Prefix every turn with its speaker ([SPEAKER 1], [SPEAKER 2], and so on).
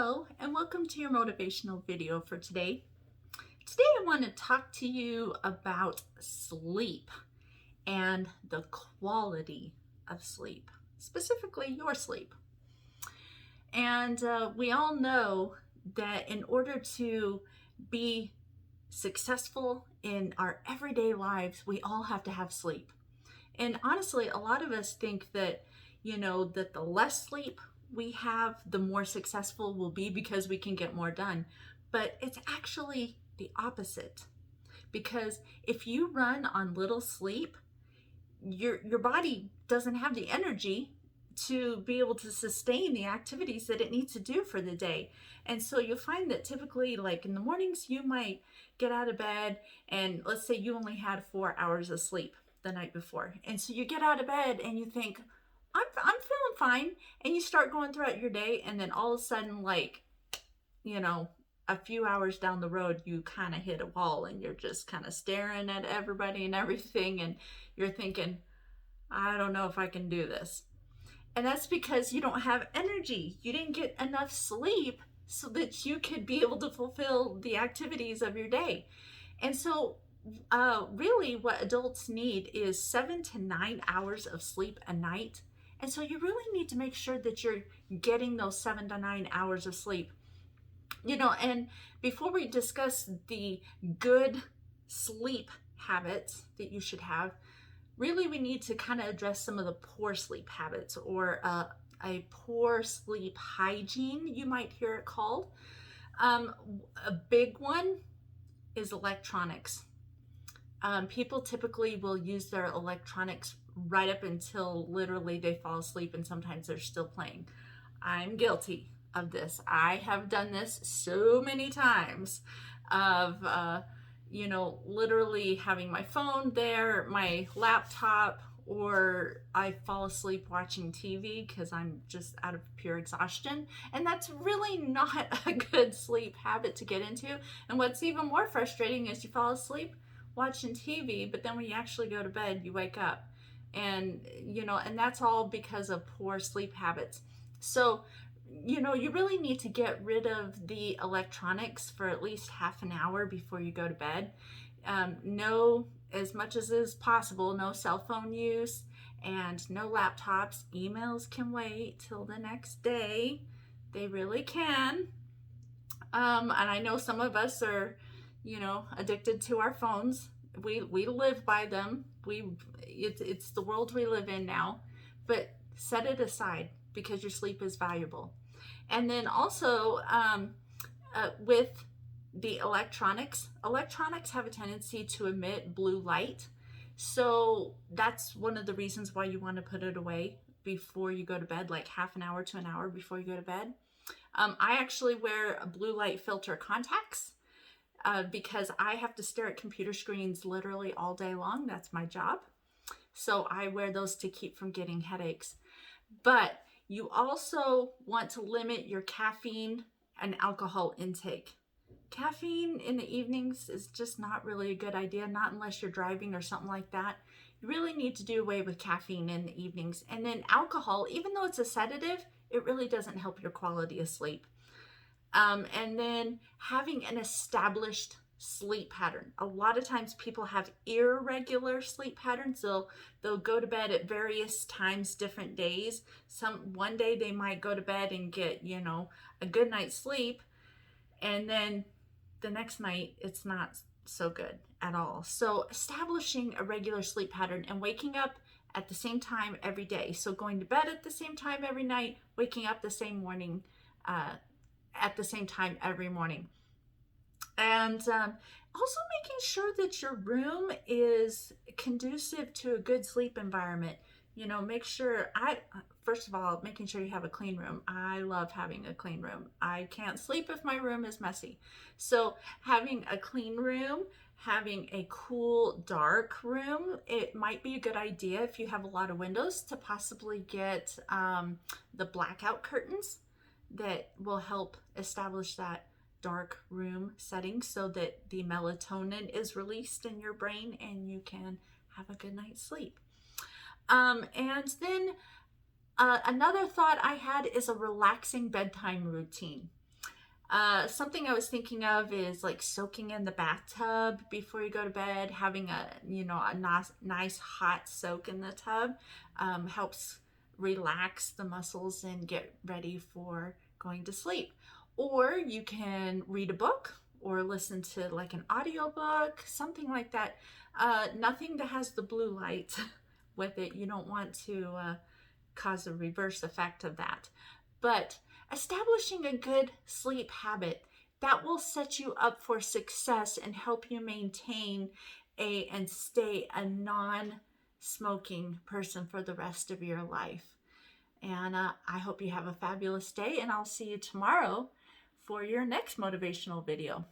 [SPEAKER 1] Hello, and welcome to your motivational video for today. Today, I want to talk to you about sleep and the quality of sleep, specifically your sleep. And we all know that in order to be successful in our everyday lives, we all have to have sleep. And honestly, a lot of us think that, that the less sleep we have, the more successful we'll be because we can get more done. But it's actually the opposite. Because if you run on little sleep, your body doesn't have the energy to be able to sustain the activities that it needs to do for the day. And so you'll find that typically, like in the mornings, you might get out of bed and let's say you only had 4 hours of sleep the night before. And so you get out of bed and you think, I'm feeling fine. And you start going throughout your day. And then all of a sudden, a few hours down the road, you kind of hit a wall and you're just kind of staring at everybody and everything. And you're thinking, I don't know if I can do this. And that's because you don't have energy. You didn't get enough sleep so that you could be able to fulfill the activities of your day. And so really what adults need is 7 to 9 hours of sleep a night. And so you really need to make sure that you're getting those 7 to 9 hours of sleep. And before we discuss the good sleep habits that you should have, really we need to kind of address some of the poor sleep habits or a poor sleep hygiene, you might hear it called. A big one is electronics. People typically will use their electronics right up until literally they fall asleep, and sometimes they're still playing. I'm guilty of this. I have done this so many times of literally having my phone there, my laptop, or I fall asleep watching TV because I'm just out of pure exhaustion. And that's really not a good sleep habit to get into. And what's even more frustrating is you fall asleep watching TV, but then when you actually go to bed, you wake up. And that's all because of poor sleep habits. So you really need to get rid of the electronics for at least half an hour before you go to bed. No, as much as is possible, no cell phone use and no laptops. Emails can wait till the next day. They really can. And I know some of us are, addicted to our phones. We live by them. It's the world we live in now. But set it aside because your sleep is valuable. And then also with the electronics have a tendency to emit blue light. So that's one of the reasons why you want to put it away before you go to bed, like half an hour to an hour before you go to bed. I actually wear a blue light filter contacts because I have to stare at computer screens literally all day long. That's my job. So I wear those to keep from getting headaches. But you also want to limit your caffeine and alcohol intake. Caffeine in the evenings is just not really a good idea, not unless you're driving or something like that. You really need to do away with caffeine in the evenings. And then alcohol, even though it's a sedative, it really doesn't help your quality of sleep. And then having an established sleep pattern. A lot of times people have irregular sleep patterns. They'll go to bed at various times, different days. One day they might go to bed and get, a good night's sleep, and then the next night it's not so good at all. So establishing a regular sleep pattern and waking up at the same time every day. So going to bed at the same time every night, waking up the same morning at the same time every morning. And also making sure that your room is conducive to a good sleep environment. Make sure first of all, making sure you have a clean room. I love having a clean room. I can't sleep if my room is messy. So having a clean room, having a cool, dark room, it might be a good idea if you have a lot of windows to possibly get the blackout curtains that will help establish that dark room setting so that the melatonin is released in your brain and you can have a good night's sleep. And then another thought I had is a relaxing bedtime routine. Something I was thinking of is like soaking in the bathtub before you go to bed, having a nice hot soak in the tub helps relax the muscles and get ready for going to sleep. Or you can read a book or listen to like an audiobook, something like that. Nothing that has the blue light with it. You don't want to cause a reverse effect of that. But establishing a good sleep habit that will set you up for success and help you maintain and stay a non-smoking person for the rest of your life. And I hope you have a fabulous day, and I'll see you tomorrow for your next motivational video.